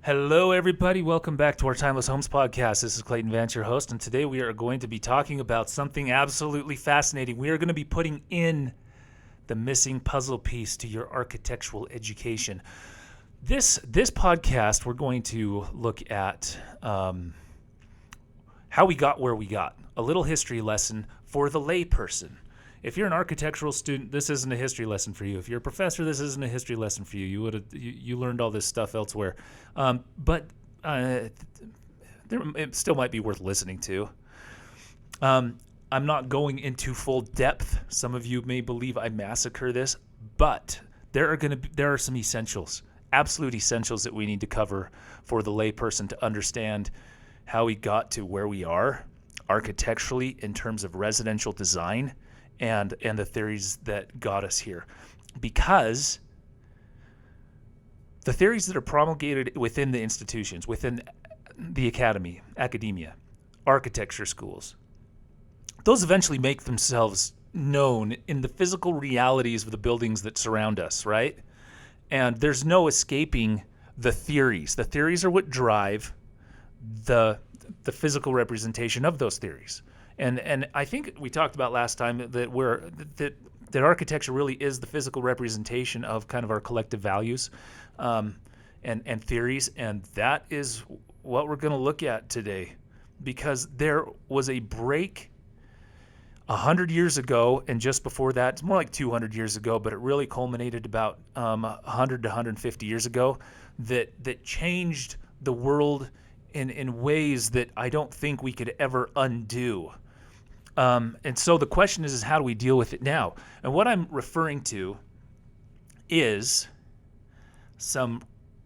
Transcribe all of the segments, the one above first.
Hello, everybody. Welcome back to our Timeless Homes podcast. This is Clayton, Vance, your host, and today we are going to be talking about something absolutely fascinating. We are going to be putting in the missing puzzle piece to your architectural education. This podcast, we're going to look at how we got where we got. A little history lesson for the layperson. If you're an architectural student, this isn't a history lesson for you. If you're a professor, this isn't a history lesson for you. You learned all this stuff elsewhere. But it still might be worth listening to. I'm not going into full depth. Some of you may believe I massacre this, but there are some essentials, absolute essentials that we need to cover for the layperson to understand how we got to where we are architecturally in terms of residential design. And the theories that got us here, because the theories that are promulgated within the institutions, within the academia, architecture schools, those eventually make themselves known in the physical realities of the buildings that surround us, right? And there's no escaping the theories. The theories are what drive the physical representation of those theories. And I think we talked about last time that architecture really is the physical representation of kind of our collective values and theories, and that is what we're going to look at today, because there was a break 100 years ago, and just before that, it's more like 200 years ago, but it really culminated about 100 to 150 years ago that changed the world in ways that I don't think we could ever undo. And so the question is how do we deal with it now? And what I'm referring to is some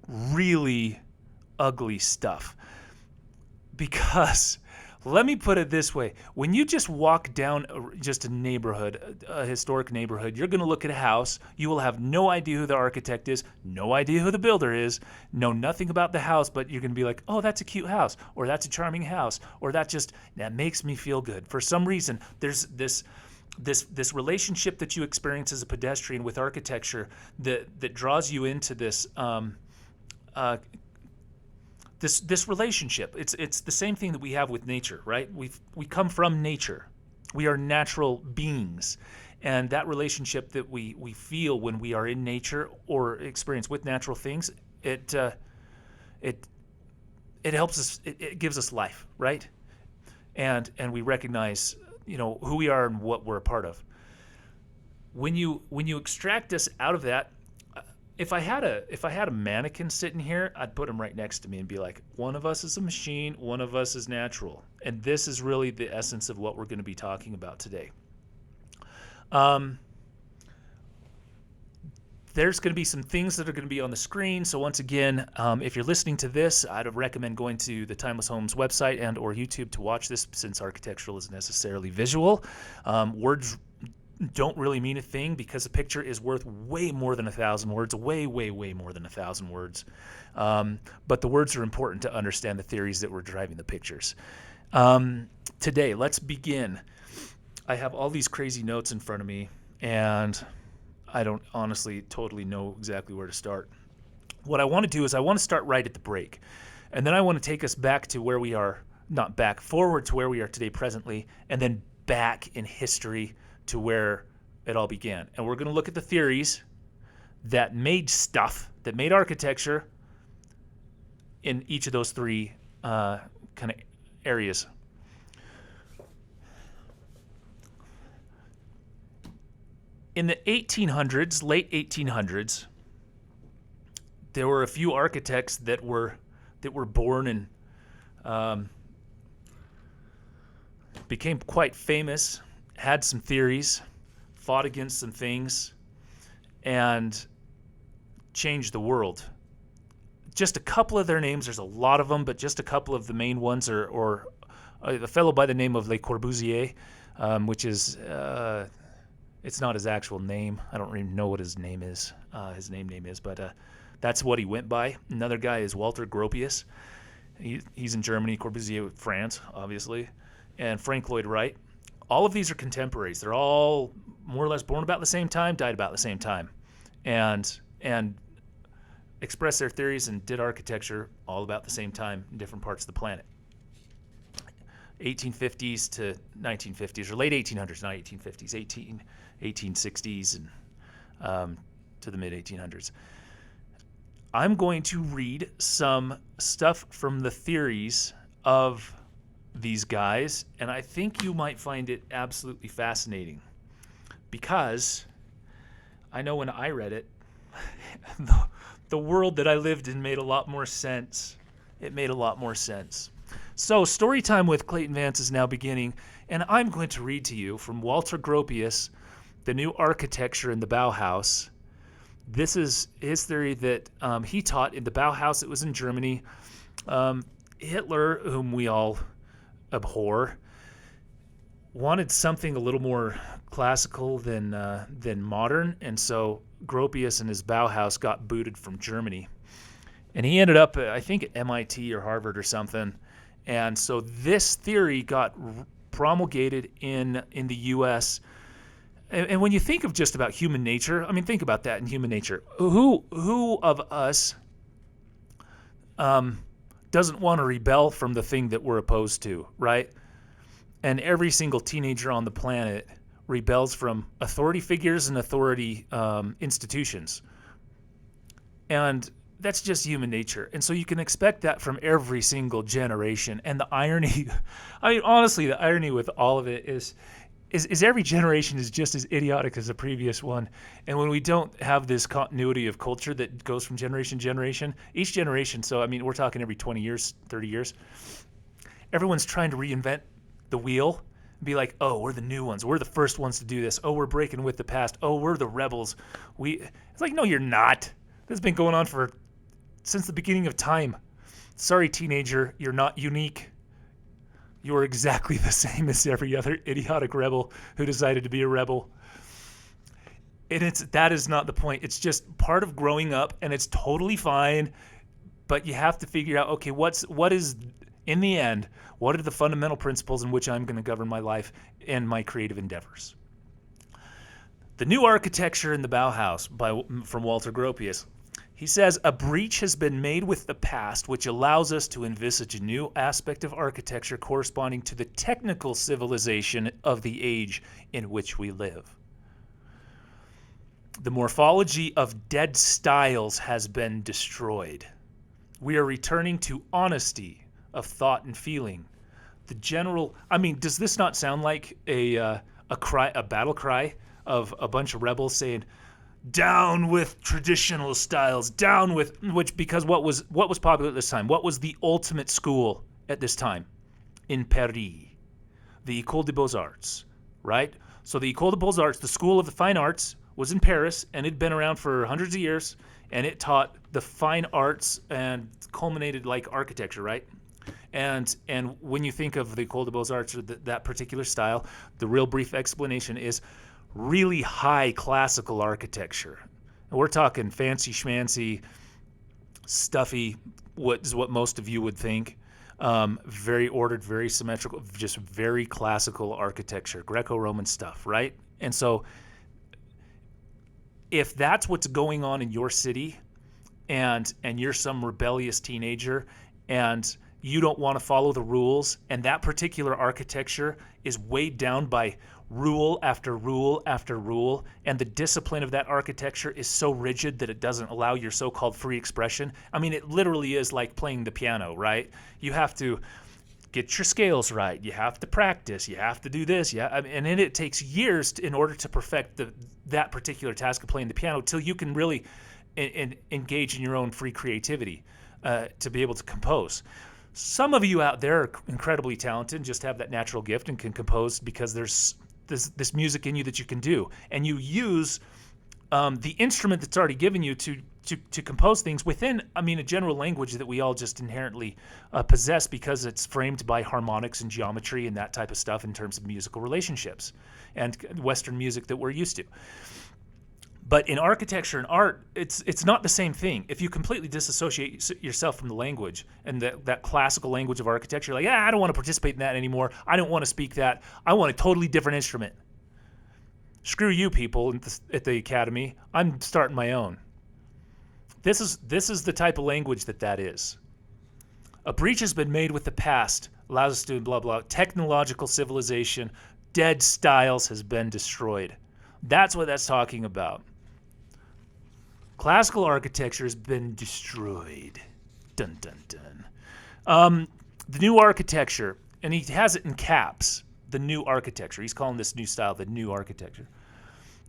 really ugly stuff. Because let me put it this way. When you just walk down just a neighborhood, a historic neighborhood, you're going to look at a house. You will have no idea who the architect is, no idea who the builder is, know nothing about the house, but you're going to be like, oh, that's a cute house, or that's a charming house, or that makes me feel good. For some reason, there's this relationship that you experience as a pedestrian with architecture that draws you into this this relationship. It's the same thing that we have with nature, right? We come from nature. We are natural beings. And that relationship that we feel when we are in nature or experience with natural things, it helps us, it gives us life, right? And we recognize, who we are and what we're a part of. When you extract us out of that, if I had a mannequin sitting here, I'd put him right next to me and be like, one of us is a machine, one of us is natural. And this is really the essence of what we're going to be talking about today. There's going to be some things that are going to be on the screen. So once again, if you're listening to this, I'd recommend going to the Timeless Homes website and or YouTube to watch this, since architectural is necessarily visual. Words don't really mean a thing, because a picture is worth way more than 1,000 words, way more than 1,000 words. But the words are important to understand the theories that were driving the pictures. Today, let's begin. I have all these crazy notes in front of me, and I don't honestly totally know exactly where to start. What I want to do is I want to start right at the break, and then I want to take us back to where we are, not back, forward to where we are today presently, and then back in history to where it all began. And we're going to look at the theories that made architecture in each of those three kind of areas. In the 1800s, late 1800s, there were a few architects that were born and became quite famous, had some theories, fought against some things, and changed the world. Just a couple of their names, there's a lot of them, but just a couple of the main ones are a fellow by the name of Le Corbusier, which is, it's not his actual name. I don't even know what his name is, his name is, but that's what he went by. Another guy is Walter Gropius. He's in Germany, Corbusier, France, obviously, and Frank Lloyd Wright. All of these are contemporaries. They're all more or less born about the same time, died about the same time. And expressed their theories and did architecture all about the same time in different parts of the planet. 1850s to 1950s, or late 1800s, not 1850s, 1860s and to the mid 1800s. I'm going to read some stuff from the theories of these guys, and I think you might find it absolutely fascinating because I know when I read it, the world that I lived in made a lot more sense. It made a lot more sense. So story time with Clayton Vance is now beginning, and I'm going to read to you from Walter Gropius, The New Architecture in the Bauhaus. This is his theory that he taught in the Bauhaus. It was in Germany. Hitler, whom we all abhor, wanted something a little more classical than modern, and so Gropius and his Bauhaus got booted from Germany. And he ended up, I think, at MIT or Harvard or something. And so this theory got promulgated in the U.S. And when you think of just about human nature, I mean, think about that in human nature. Who of us doesn't want to rebel from the thing that we're opposed to, right? And every single teenager on the planet rebels from authority figures and authority institutions. And that's just human nature. And so you can expect that from every single generation. And the irony, I mean, honestly, the irony with all of it is every generation is just as idiotic as the previous one. And when we don't have this continuity of culture that goes from generation to generation, each generation, so I mean, we're talking every 20 years, 30 years, everyone's trying to reinvent the wheel and be like, oh, we're the new ones. We're the first ones to do this. Oh, we're breaking with the past. Oh, we're the rebels. It's like, no, you're not. This has been going on since the beginning of time. Sorry, teenager, you're not unique. You're exactly the same as every other idiotic rebel who decided to be a rebel. And that is not the point. It's just part of growing up, and it's totally fine. But you have to figure out, okay, what is in the end, what are the fundamental principles in which I'm going to govern my life and my creative endeavors? The New Architecture in the Bauhaus from Walter Gropius. He says, a breach has been made with the past which allows us to envisage a new aspect of architecture corresponding to the technical civilization of the age in which we live. The morphology of dead styles has been destroyed. We are returning to honesty of thought and feeling. The general, I mean, does this not sound like a battle cry of a bunch of rebels saying, down with traditional styles, down with because what was popular at this time? What was the ultimate school at this time? In Paris, the École des Beaux-Arts, right? So the École des Beaux-Arts, the School of the Fine Arts, was in Paris, and it'd been around for hundreds of years, and it taught the fine arts and culminated like architecture, right? And when you think of the École des Beaux-Arts or that particular style, the real brief explanation is really high classical architecture. And we're talking fancy schmancy, stuffy, what is what most of you would think. Very ordered, very symmetrical, just very classical architecture, Greco-Roman stuff, right? And so if that's what's going on in your city and you're some rebellious teenager and you don't want to follow the rules, and that particular architecture is weighed down by rule after rule after rule, and the discipline of that architecture is so rigid that it doesn't allow your so-called free expression. I mean, it literally is like playing the piano, right? You have to get your scales right. You have to practice. You have to do this. Yeah, I mean, and then it takes years in order to perfect that particular task of playing the piano till you can really engage in your own free creativity to be able to compose. Some of you out there are incredibly talented and just have that natural gift and can compose because there's this music in you that you can do, and you use the instrument that's already given you to compose things within, I mean, a general language that we all just inherently possess because it's framed by harmonics and geometry and that type of stuff in terms of musical relationships and Western music that we're used to. But in architecture and art, it's not the same thing. If you completely disassociate yourself from the language and that classical language of architecture, like, I don't want to participate in that anymore. I don't want to speak that. I want a totally different instrument. Screw you people at the academy. I'm starting my own. This is the type of language that is. A breach has been made with the past, allows us to blah, blah. Technological civilization, dead styles has been destroyed. That's what that's talking about. Classical architecture has been destroyed. Dun, dun, dun. The new architecture, and he has it in caps, the new architecture. He's calling this new style the new architecture.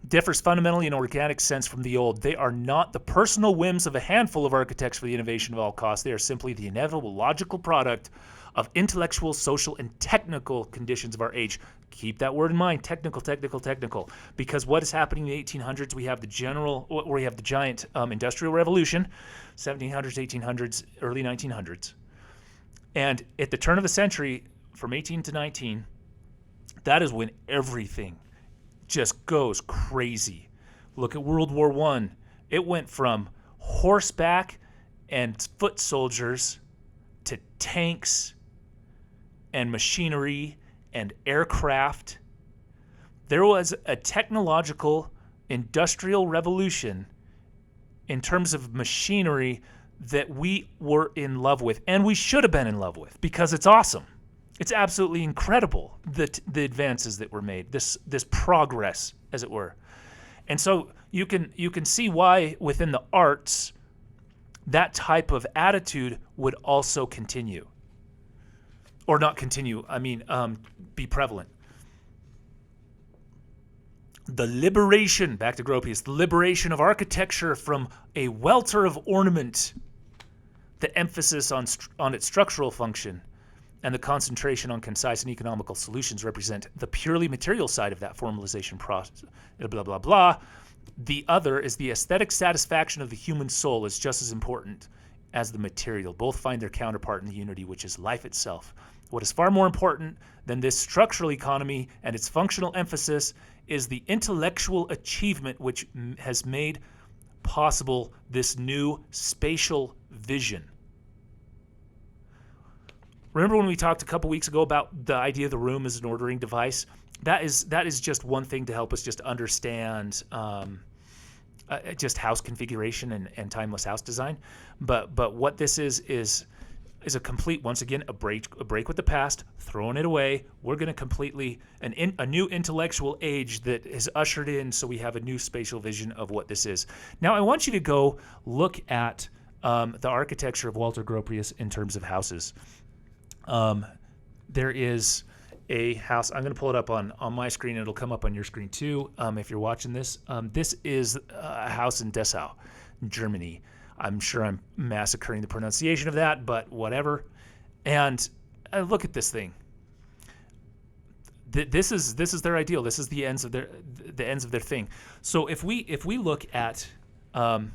Differs fundamentally in organic sense from the old. They are not the personal whims of a handful of architects for the innovation of all costs. They are simply the inevitable logical product of intellectual, social, and technical conditions of our age. Keep that word in mind, technical, because what is happening in the 1800s, we have the giant industrial revolution, 1700s, 1800s, early 1900s. And at the turn of the century, from 18 to 19, that is when everything just goes crazy. Look at World War I. It went from horseback and foot soldiers to tanks and machinery and aircraft. There was a technological industrial revolution in terms of machinery that we were in love with, and we should have been in love with, because it's awesome. It's absolutely incredible, the advances that were made, this progress, as it were. And so you can see why within the arts that type of attitude would also continue. Or not continue, be prevalent. The liberation, back to Gropius, the liberation of architecture from a welter of ornament, the emphasis on its structural function, and the concentration on concise and economical solutions represent the purely material side of that formalization process, blah, blah, blah. The other is the aesthetic satisfaction of the human soul is just as important as the material. Both find their counterpart in the unity, which is life itself. What is far more important than this structural economy and its functional emphasis is the intellectual achievement which has made possible this new spatial vision. Remember when we talked a couple weeks ago about the idea of the room as an ordering device? That is just one thing to help us just understand just house configuration and timeless house design. But what this is a complete, once again, a break with the past, throwing it away. We're going to completely a new intellectual age that is ushered in, so we have a new spatial vision of what this is. Now, I want you to go look at the architecture of Walter Gropius in terms of houses. There is a house. I'm going to pull it up on my screen, and it'll come up on your screen too if you're watching this. This is a house in Dessau, Germany. I'm sure I'm massacring the pronunciation of that, but whatever. And look at this thing. This is their ideal. This is the ends of their thing. So if we look at a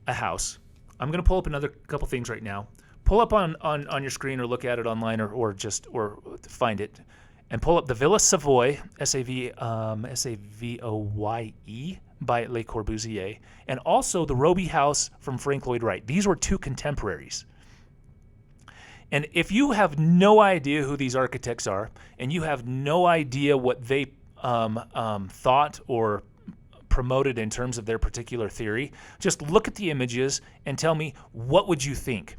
house, I'm going to pull up another couple things right now. Pull up on your screen or look at it online or find it, and pull up the Villa Savoye, Savoye, by Le Corbusier, and also the Roby House from Frank Lloyd Wright. These were two contemporaries. And if you have no idea who these architects are, and you have no idea what they thought or promoted in terms of their particular theory, just look at the images and tell me, what would you think?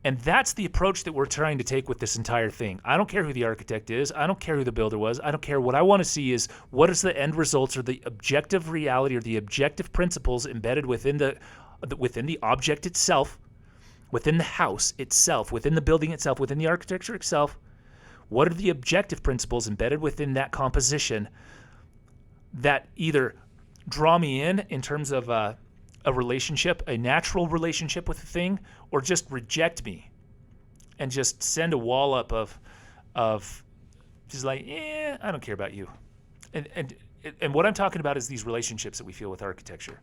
And that's the approach that we're trying to take with this entire thing. I don't care who the architect is. I don't care who the builder was. I don't care. What I want to see is what is the end results or the objective reality or the objective principles embedded within the object itself, within the house itself, within the building itself, within the architecture itself. What are the objective principles embedded within that composition that either draw me in terms of a relationship, a natural relationship with the thing, or just reject me and just send a wall up of just like, I don't care about you. And what I'm talking about is these relationships that we feel with architecture,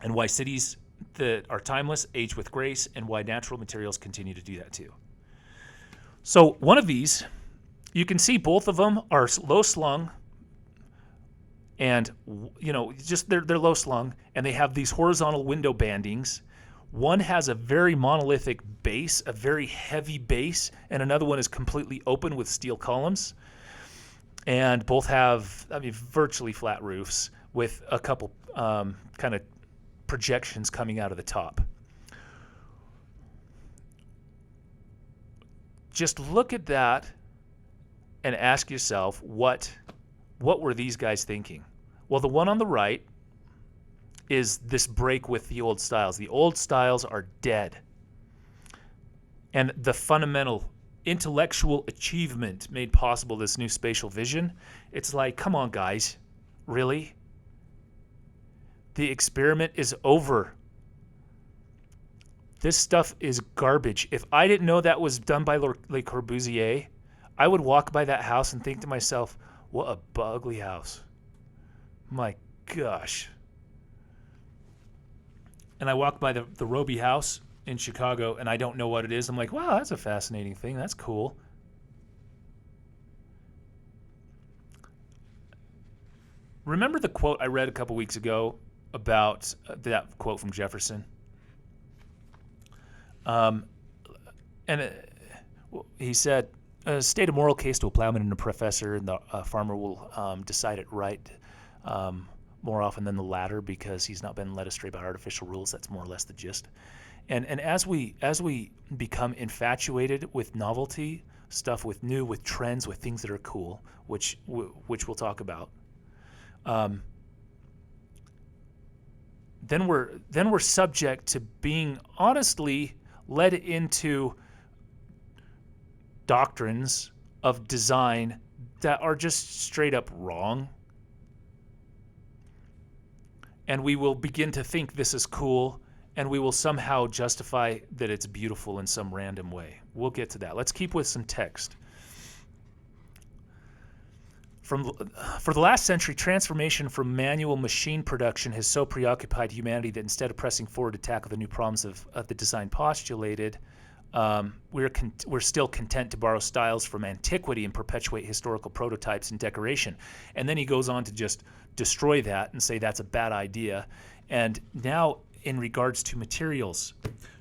and why cities that are timeless age with grace, and why natural materials continue to do that too. So one of these, you can see both of them are low slung. And, just they're low slung, and they have these horizontal window bandings. One has a very monolithic base, a very heavy base, and another one is completely open with steel columns. And both have, virtually flat roofs with a couple kind of projections coming out of the top. Just look at that and ask yourself, what were these guys thinking? Well, the one on the right is this break with the old styles. The old styles are dead. And the fundamental intellectual achievement made possible this new spatial vision, it's like, come on, guys, really? The experiment is over. This stuff is garbage. If I didn't know that was done by Le Corbusier, I would walk by that house and think to myself, what a ugly house. My gosh. And I walk by the Roby house in Chicago, and I don't know what it is. I'm like, wow, that's a fascinating thing. That's cool. Remember the quote I read a couple weeks ago about that quote from Jefferson? He said, state a moral case to a plowman and a professor, and the farmer will decide it right more often than the latter because he's not been led astray by artificial rules. That's more or less the gist. And as we become infatuated with novelty, stuff with new, with trends, with things that are cool, which we'll talk about, then we're subject to being honestly led into doctrines of design that are just straight up wrong. And we will begin to think this is cool, and we will somehow justify that it's beautiful in some random way. We'll get to that. Let's keep with some text. For the last century, transformation from manual machine production has so preoccupied humanity that instead of pressing forward to tackle the new problems of the design postulated, we're still content to borrow styles from antiquity and perpetuate historical prototypes and decoration. And then he goes on to just destroy that and say that's a bad idea. And now in regards to materials,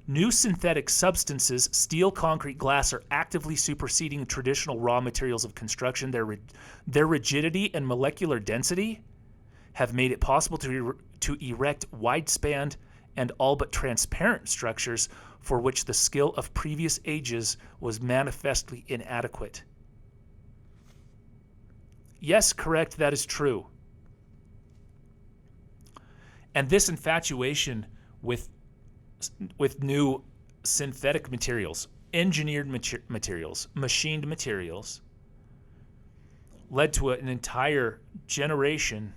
new synthetic substances, steel, concrete, glass, are actively superseding traditional raw materials of construction. Their rigidity and molecular density have made it possible to erect wide-span and all but transparent structures for which the skill of previous ages was manifestly inadequate. Yes, correct, that is true. And this infatuation with new synthetic materials, engineered materials, machined materials, led to an entire generation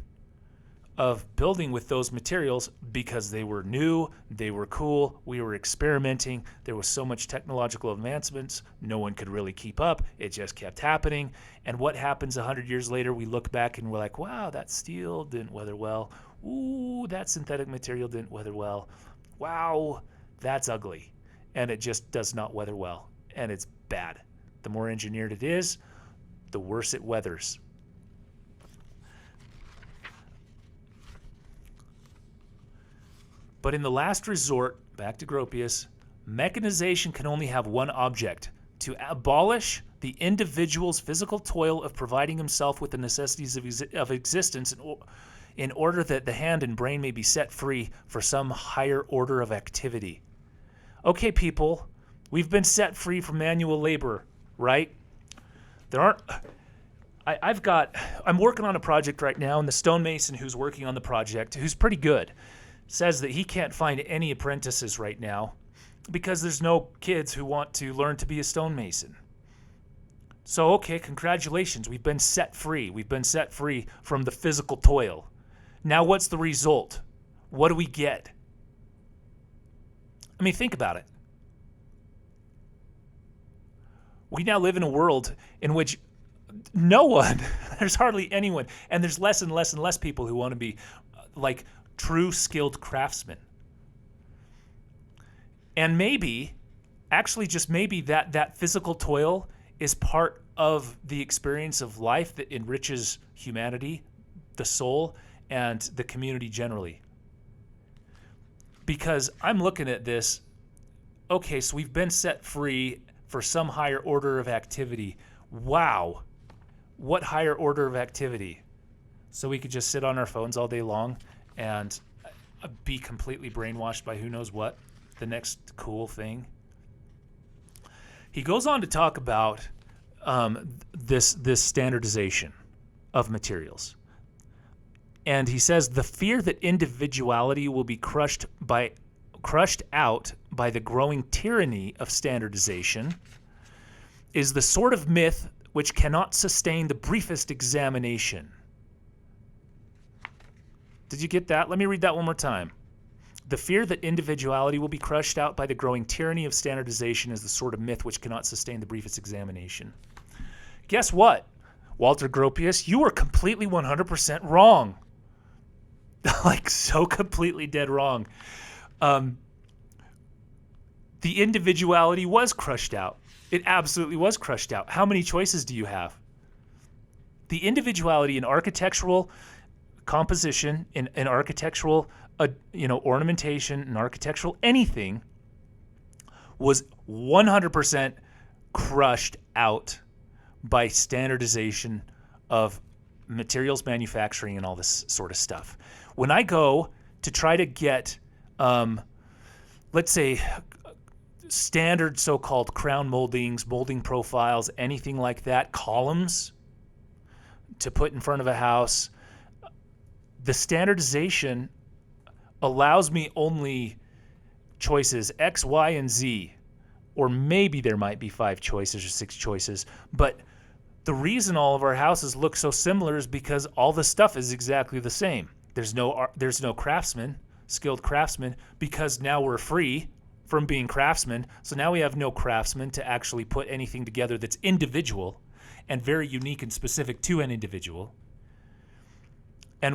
of building with those materials because they were new, they were cool, we were experimenting, there was so much technological advancements, no one could really keep up, it just kept happening. And what happens 100 years later? We look back and we're like, wow, that steel didn't weather well. Ooh, that synthetic material didn't weather well. Wow, that's ugly. And it just does not weather well. And it's bad. The more engineered it is, the worse it weathers. But in the last resort, back to Gropius, mechanization can only have one object: to abolish the individual's physical toil of providing himself with the necessities of existence in order that the hand and brain may be set free for some higher order of activity. Okay, people, we've been set free from manual labor, right? I'm working on a project right now, and the stonemason who's working on the project, who's pretty good, says that he can't find any apprentices right now because there's no kids who want to learn to be a stonemason. So, okay, congratulations. We've been set free. We've been set free from the physical toil. Now what's the result? What do we get? I mean, think about it. We now live in a world in which no one, there's hardly anyone, and there's less and less and less people who want to be like true skilled craftsmen. And maybe, actually just maybe that physical toil is part of the experience of life that enriches humanity, the soul, and the community generally. Because I'm looking at this, okay, so we've been set free for some higher order of activity. Wow. What higher order of activity? So we could just sit on our phones all day long and be completely brainwashed by who knows what, the next cool thing. He goes on to talk about this standardization of materials. And he says the fear that individuality will be crushed out by the growing tyranny of standardization is the sort of myth which cannot sustain the briefest examination. Did you get that? Let me read that one more time. The fear that individuality will be crushed out by the growing tyranny of standardization is the sort of myth which cannot sustain the briefest examination. Guess what, Walter Gropius? You were completely 100% wrong. Like, so completely dead wrong. The individuality was crushed out. It absolutely was crushed out. How many choices do you have? The individuality in architectural composition, in architectural ornamentation, in architectural anything, was 100% crushed out by standardization of materials manufacturing and all this sort of stuff. When I go to try to get, let's say, standard so-called crown moldings, molding profiles, anything like that, columns to put in front of a house, the standardization allows me only choices X, Y, and Z, or maybe there might be 5 choices or 6 choices. But the reason all of our houses look so similar is because all the stuff is exactly the same. There's no craftsman, skilled craftsman, because now we're free from being craftsmen. So now we have no craftsman to actually put anything together that's individual and very unique and specific to an individual. And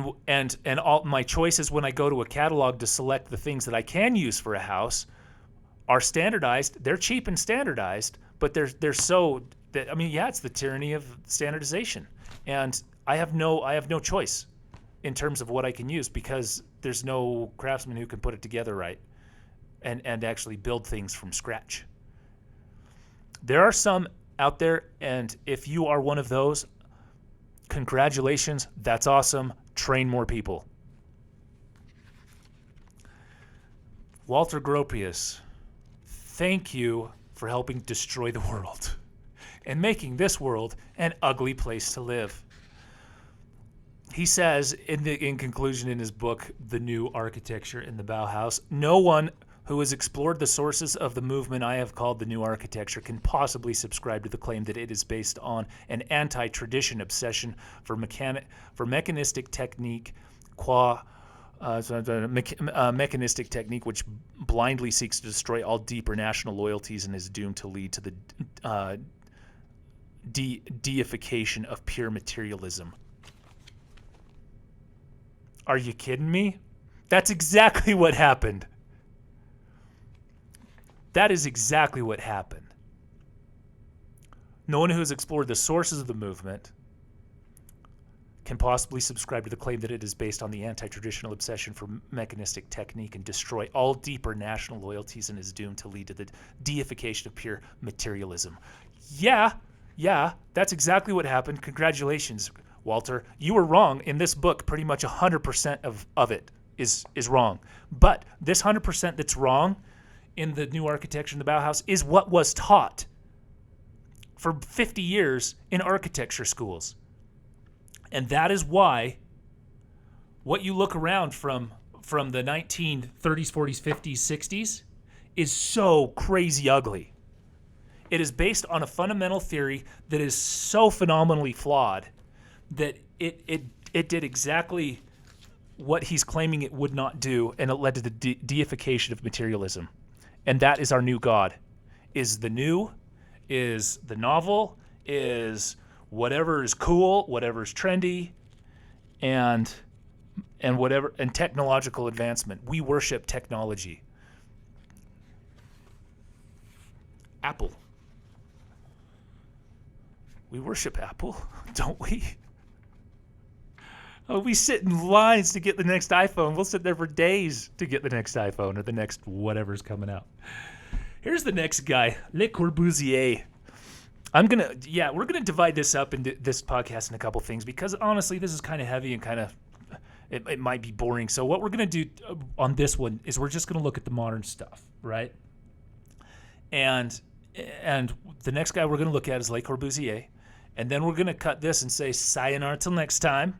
all my choices when I go to a catalog to select the things that I can use for a house are standardized. They're cheap and standardized, but they're so that, I mean, yeah, it's the tyranny of standardization. And I have no choice in terms of what I can use because there's no craftsman who can put it together right and actually build things from scratch. There are some out there, and if you are one of those, congratulations, that's awesome. Train more people. Walter Gropius, thank you for helping destroy the world and making this world an ugly place to live. He says in conclusion in his book, The New Architecture in the Bauhaus, no one who has explored the sources of the movement I have called the New Architecture can possibly subscribe to the claim that it is based on an anti-tradition obsession for mechanistic technique, mechanistic technique which blindly seeks to destroy all deeper national loyalties and is doomed to lead to the deification of pure materialism. Are you kidding me? That's exactly what happened. That is exactly what happened. No one who has explored the sources of the movement can possibly subscribe to the claim that it is based on the anti-traditional obsession for mechanistic technique and destroy all deeper national loyalties and is doomed to lead to the deification of pure materialism. Yeah, that's exactly what happened. Congratulations, Walter. You were wrong. In this book, pretty much 100% of it is wrong. But this 100% that's wrong in the New Architecture in the Bauhaus is what was taught for 50 years in architecture schools. And that is why what you look around from the 1930s, 40s, 50s, 60s is so crazy ugly. It is based on a fundamental theory that is so phenomenally flawed that it did exactly what he's claiming it would not do, and it led to the deification of materialism. And that is our new God. Is the new, is the novel, is whatever is cool, whatever is trendy, and whatever, and technological advancement. We worship technology. Apple. We worship Apple, don't we? Oh, we sit in lines to get the next iPhone. We'll sit there for days to get the next iPhone or the next whatever's coming out. Here's the next guy, Le Corbusier. We're gonna divide this up into this podcast in a couple things because honestly, this is kind of heavy and kind of It might be boring. So what we're going to do on this one is we're just going to look at the modern stuff, right? And the next guy we're going to look at is Le Corbusier. And then we're going to cut this and say sayonara till next time.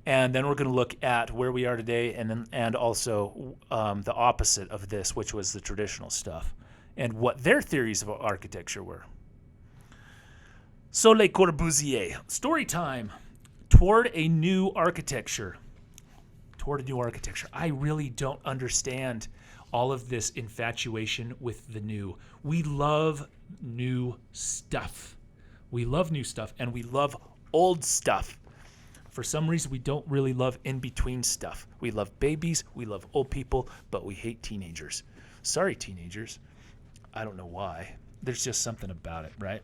And then we're going to look at where we are today and also the opposite of this, which was the traditional stuff, and what their theories of architecture were. So Le Corbusier, story time. Toward a new architecture. I really don't understand all of this infatuation with the new. We love new stuff. And we love old stuff. For some reason, we don't really love in-between stuff. We love babies, we love old people, but we hate teenagers. Sorry, teenagers. I don't know why. There's just something about it, right?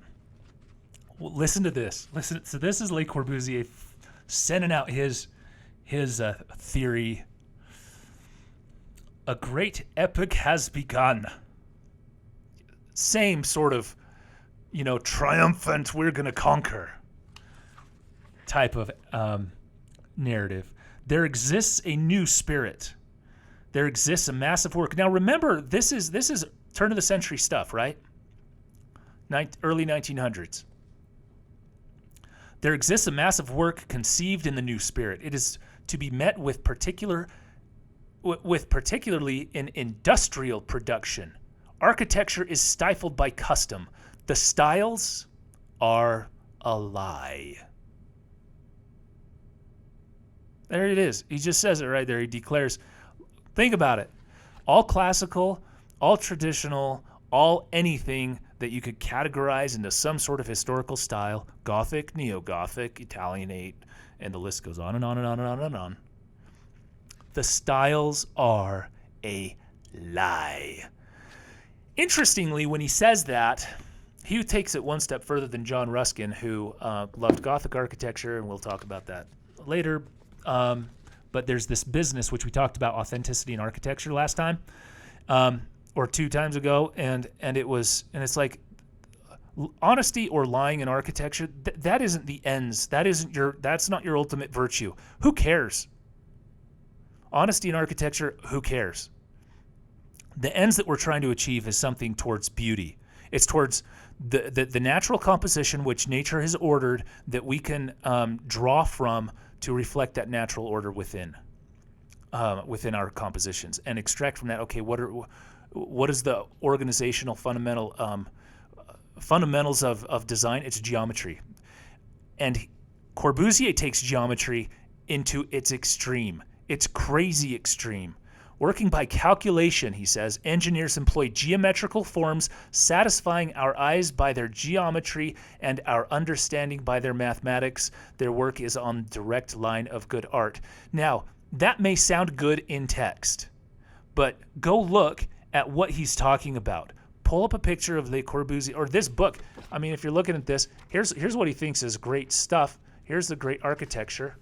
Well, listen to this. So this is Le Corbusier sending out his theory. A great epoch has begun. Same sort of, triumphant, we're going to conquer type of narrative. There exists a new spirit. There exists a massive work. Now remember, this is turn of the century stuff, right? Early 1900s. There exists a massive work conceived in the new spirit. It is to be met with particularly in industrial production. Architecture is stifled by custom. The styles are a lie. There it is. He just says it right there. He declares, think about it. All classical, all traditional, all anything that you could categorize into some sort of historical style, Gothic, Neo-Gothic, Italianate, and the list goes on and on and on and on and on. The styles are a lie. Interestingly, when he says that, he takes it one step further than John Ruskin, who loved Gothic architecture, and we'll talk about that later. But there's this business, which we talked about, authenticity in architecture last time, or 2 times ago, and it's like honesty or lying in architecture. That isn't the ends. That's not your ultimate virtue. Who cares? Honesty in architecture, who cares? The ends that we're trying to achieve is something towards beauty. It's towards the natural composition which nature has ordered that we can draw from to reflect that natural order within our compositions and extract from that. Okay, what is the organizational fundamentals of design? It's geometry, and Corbusier takes geometry into its extreme. It's crazy extreme. Working by calculation, he says, engineers employ geometrical forms, satisfying our eyes by their geometry and our understanding by their mathematics. Their work is on direct line of good art. Now, that may sound good in text, but go look at what he's talking about. Pull up a picture of Le Corbusier, or this book. I mean, if you're looking at this, here's what he thinks is great stuff. Here's the great architecture.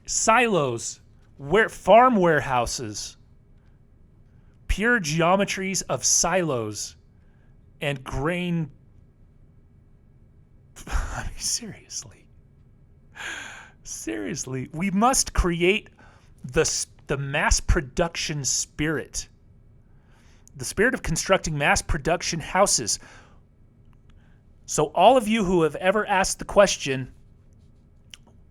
Silos, farm warehouses, pure geometries of silos and grain. I mean, seriously, we must create the mass production spirit, the spirit of constructing mass production houses. So all of you who have ever asked the question,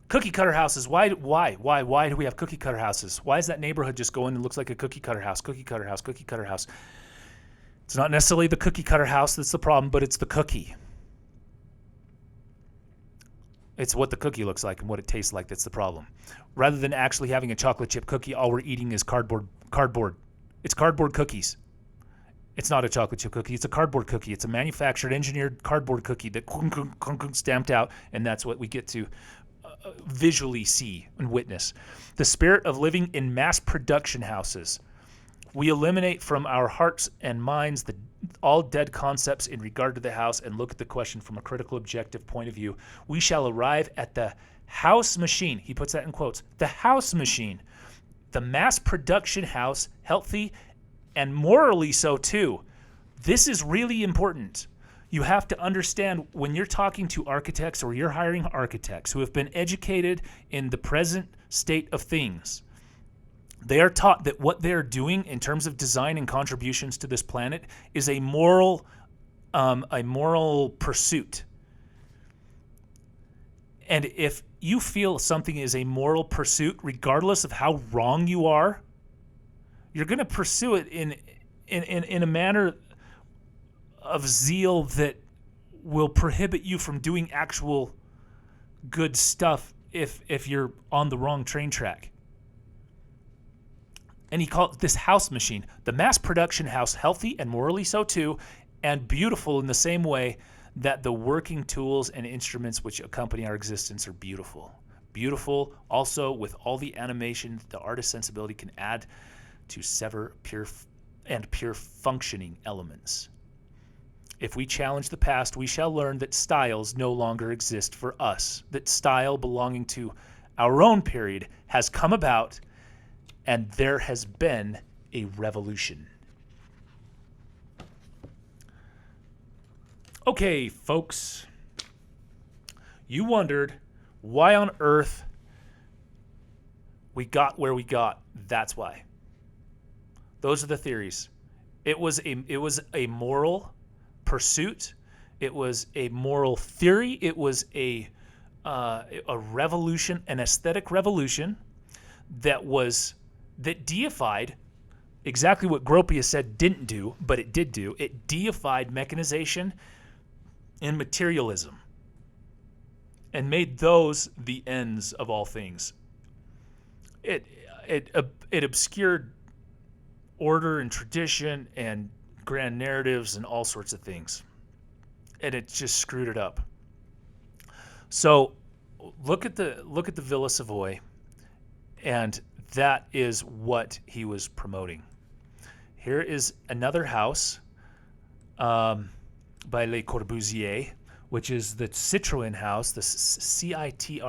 cookie cutter houses, why do we have cookie cutter houses? Why is that neighborhood just going and looks like a cookie cutter house, cookie cutter house, cookie cutter house? It's not necessarily the cookie cutter house that's the problem, but it's the cookie. It's what the cookie looks like and what it tastes like that's the problem. Rather than actually having a chocolate chip cookie, all we're eating is cardboard. It's cardboard cookies. It's not a chocolate chip cookie. It's a cardboard cookie. It's a manufactured, engineered cardboard cookie that stamped out, and that's what we get to visually see and witness. The spirit of living in mass production houses. We eliminate from our hearts and minds all dead concepts in regard to the house and look at the question from a critical, objective point of view. We shall arrive at the house machine. He puts that in quotes. The house machine. The mass production house, healthy and morally so too. This is really important. You have to understand when you're talking to architects or you're hiring architects who have been educated in the present state of things, they are taught that what they're doing in terms of design and contributions to this planet is a moral pursuit. And if you feel something is a moral pursuit, regardless of how wrong you are, you're going to pursue it in a manner of zeal that will prohibit you from doing actual good stuff if you're on the wrong train track. And he called this house machine, the mass production house, healthy and morally so too, and beautiful in the same way that the working tools and instruments which accompany our existence are beautiful. Beautiful also with all the animation the artist's sensibility can add to sever pure functioning elements. If we challenge the past, we shall learn that styles no longer exist for us, that style belonging to our own period has come about, and there has been a revolution. Okay, folks, you wondered why on earth we got where we got. That's why. Those are the theories. It was a moral pursuit. It was a moral theory. It was a revolution, an aesthetic revolution that deified exactly what Gropius said didn't do, but it did do. It deified mechanization and materialism and made those the ends of all things. It obscured order and tradition and grand narratives and all sorts of things, and it just screwed it up. So look at the Villa Savoy, and that is what he was promoting. Here is another house by Le Corbusier, which is the Citroën house, the Citrohan.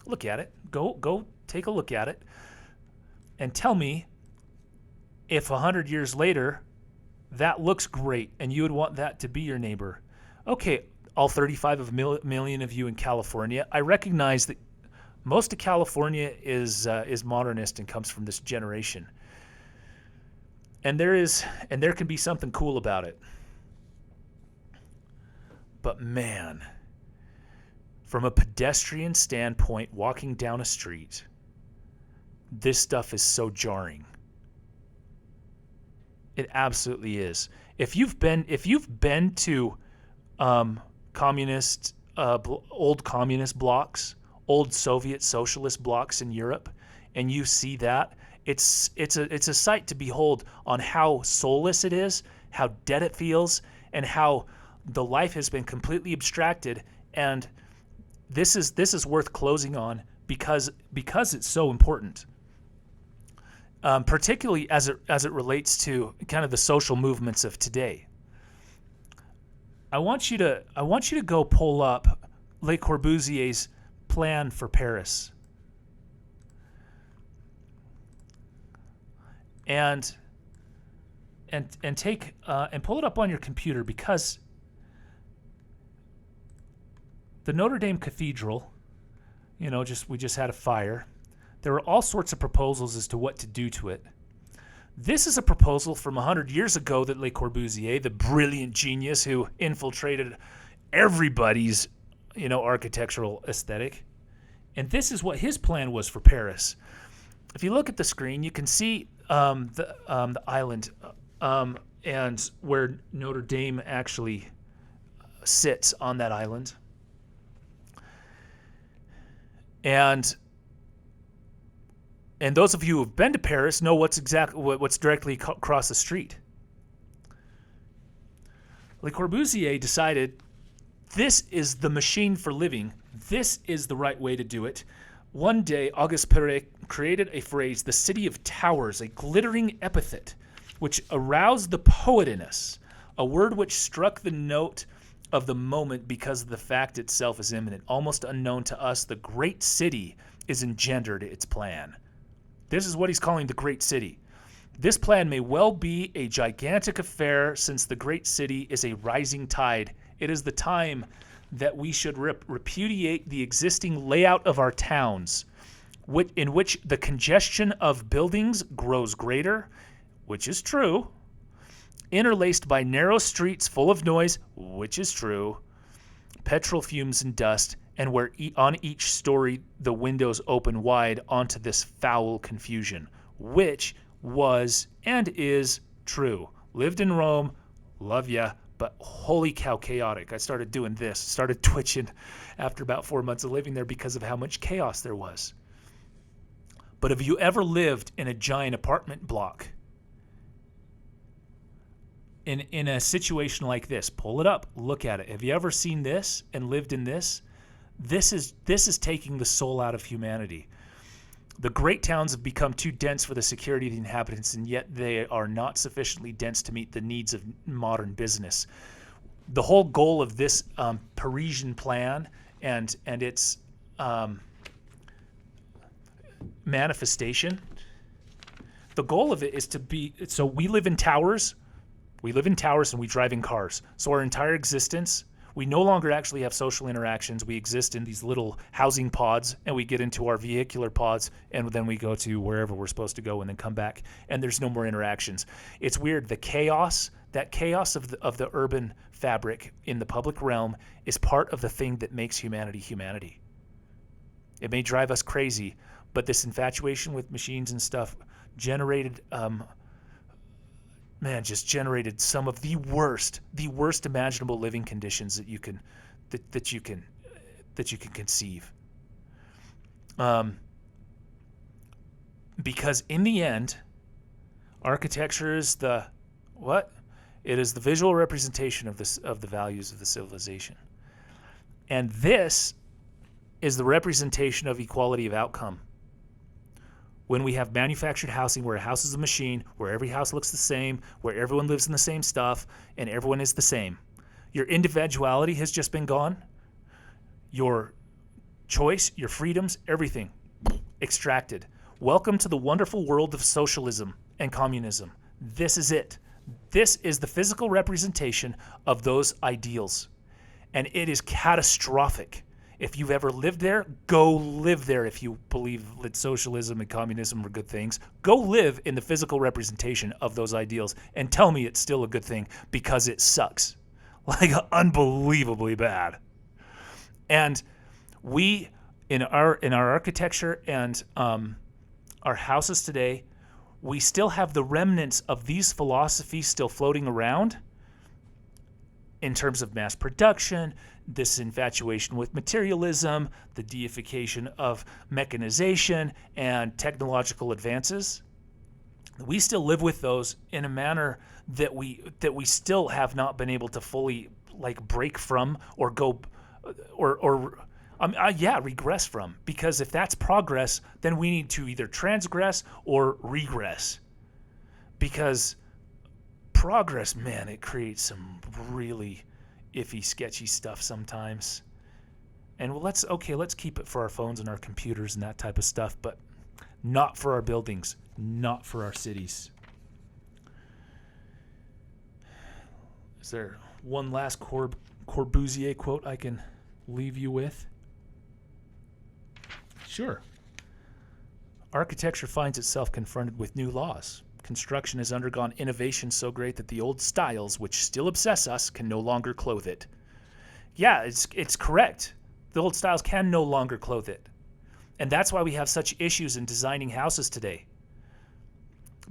Look at it. Go take a look at it and tell me if 100 years later that looks great and you would want that to be your neighbor. Okay, all 35 million of you in California, I recognize that most of California is modernist and comes from this generation. And there can be something cool about it. But man, from a pedestrian standpoint, walking down a street, this stuff is so jarring. It absolutely is. If you've been to communist, old communist blocks, old Soviet socialist blocks in Europe, and you see that, it's a sight to behold on how soulless it is, how dead it feels, and how the life has been completely abstracted. And this is worth closing on because it's so important. Particularly as it relates to kind of the social movements of today. I want you to go pull up Le Corbusier's plan for Paris, and take and pull it up on your computer, because the Notre Dame Cathedral, we just had a fire. There were all sorts of proposals as to what to do to it. This is a proposal from 100 years ago that Le Corbusier, the brilliant genius who infiltrated everybody's, architectural aesthetic. And this is what his plan was for Paris. If you look at the screen, you can see the island and where Notre Dame actually sits on that island. And those of you who have been to Paris know what's directly across the street. Le Corbusier decided this is the machine for living. This is the right way to do it. One day, Auguste Perret created a phrase, the city of towers, a glittering epithet, which aroused the poet in us, a word which struck the note of the moment because the fact itself is imminent. Almost unknown to us, the great city is engendered its plan. This is what he's calling the great city. This plan may well be a gigantic affair, since the great city is a rising tide. It is the time that we should repudiate the existing layout of our towns, in which the congestion of buildings grows greater, which is true, interlaced by narrow streets full of noise, which is true, petrol fumes and dust, and where on each story the windows open wide onto this foul confusion, which was and is true. Lived in Rome, love ya, but holy cow, chaotic. I started doing this, started twitching after about 4 months of living there because of how much chaos there was. But have you ever lived in a giant apartment block? In a situation like this, pull it up, look at it. Have you ever seen this and lived in this? This is taking the soul out of humanity. The great towns have become too dense for the security of the inhabitants, and yet they are not sufficiently dense to meet the needs of modern business. The whole goal of this Parisian plan and its manifestation, the goal of it is to be, so we live in towers and we drive in cars. So our entire existence, we no longer actually have social interactions. We exist in these little housing pods, and we get into our vehicular pods, and then we go to wherever we're supposed to go and then come back, and there's no more interactions. It's weird. The chaos, that chaos of the urban fabric in the public realm is part of the thing that makes humanity humanity. It may drive us crazy, but this infatuation with machines and stuff generated generated some of the worst imaginable living conditions that you can conceive. Because in the end, architecture is the what? It is the visual representation of the values of the civilization. And this is the representation of equality of outcome. When we have manufactured housing where a house is a machine, where every house looks the same, where everyone lives in the same stuff, and everyone is the same. Your individuality has just been gone. Your choice, your freedoms, everything extracted. Welcome to the wonderful world of socialism and communism. This is it. This is the physical representation of those ideals. And it is catastrophic. If you've ever lived there, go live there. If you believe that socialism and communism are good things, go live in the physical representation of those ideals and tell me it's still a good thing, because it sucks. Like, unbelievably bad. And we, in our architecture and our houses today, we still have the remnants of these philosophies still floating around in terms of mass production, this infatuation with materialism, the deification of mechanization and technological advances. We still live with those in a manner that we still have not been able to fully break from or go regress from. Because if that's progress, then we need to either transgress or regress. Because progress, man, it creates some really iffy, sketchy stuff sometimes. And let's keep it for our phones and our computers and that type of stuff, but not for our buildings, not for our cities. Is there one last Corbusier quote I can leave you with? Sure. Architecture finds itself confronted with new laws. Construction has undergone innovation so great that the old styles, which still obsess us, can no longer clothe it. Yeah, it's correct. The old styles can no longer clothe it. And that's why we have such issues in designing houses today.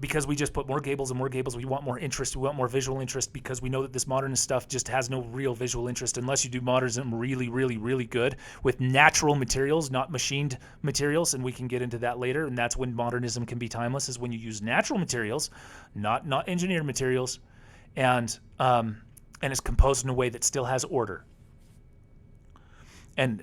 Because we just put more gables and more gables. We want more interest. We want more visual interest, because we know that this modernist stuff just has no real visual interest unless you do modernism really, really, really good with natural materials, not machined materials. And we can get into that later. And that's when modernism can be timeless, is when you use natural materials, not engineered materials, and it's composed in a way that still has order. And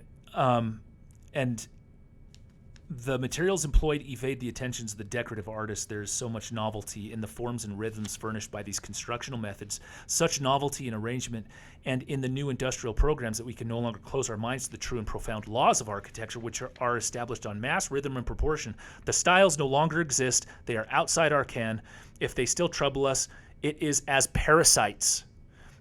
The materials employed evade the attentions of the decorative artist. There's so much novelty in the forms and rhythms furnished by these constructional methods, such novelty in arrangement and in the new industrial programs that we can no longer close our minds to the true and profound laws of architecture, which are established on mass, rhythm, and proportion. The styles no longer exist. They are outside our ken. If they still trouble us, it is as parasites.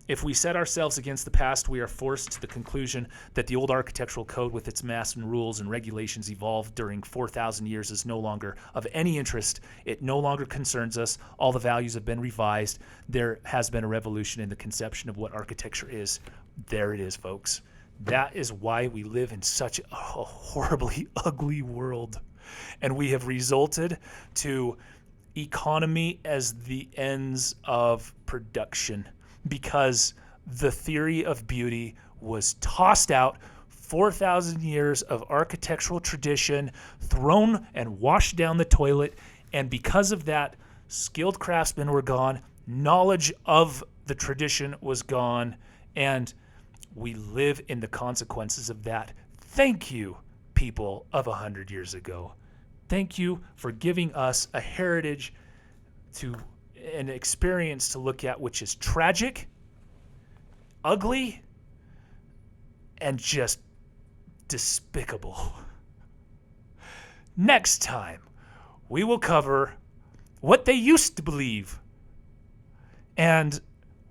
If we set ourselves against the past, we are forced to the conclusion that the old architectural code with its mass and rules and regulations evolved during 4,000 years is no longer of any interest. It no longer concerns us. All the values have been revised. There has been a revolution in the conception of what architecture is. There it is, folks. That is why we live in such a horribly ugly world. And we have resulted to economy as the ends of production, because the theory of beauty was tossed out. 4,000 years of architectural tradition thrown and washed down the toilet, and because of that, skilled craftsmen were gone, knowledge of the tradition was gone, and we live in the consequences of that. Thank you, people of 100 years ago. Thank you for giving us a heritage to an experience to look at, which is tragic, ugly, and just despicable. Next time, we will cover what they used to believe and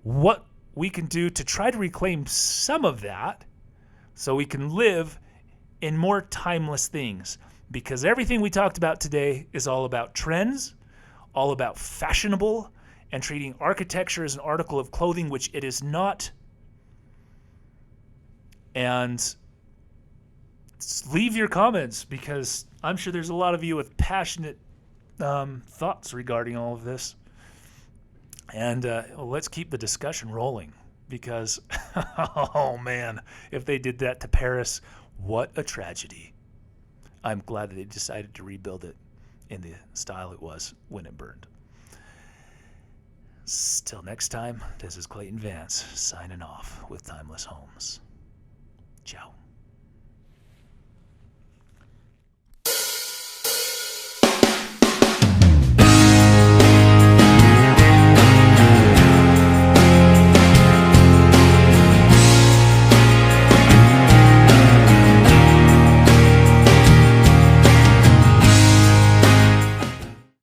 what we can do to try to reclaim some of that so we can live in more timeless things. Because everything we talked about today is all about trends, all about fashionable, and treating architecture as an article of clothing, which it is not. And leave your comments, because I'm sure there's a lot of you with passionate thoughts regarding all of this. And let's keep the discussion rolling, because, oh man, if they did that to Paris, what a tragedy. I'm glad that they decided to rebuild it in the style it was when it burned. Till next time, this is Clayton Vance signing off with Timeless Homes. Ciao.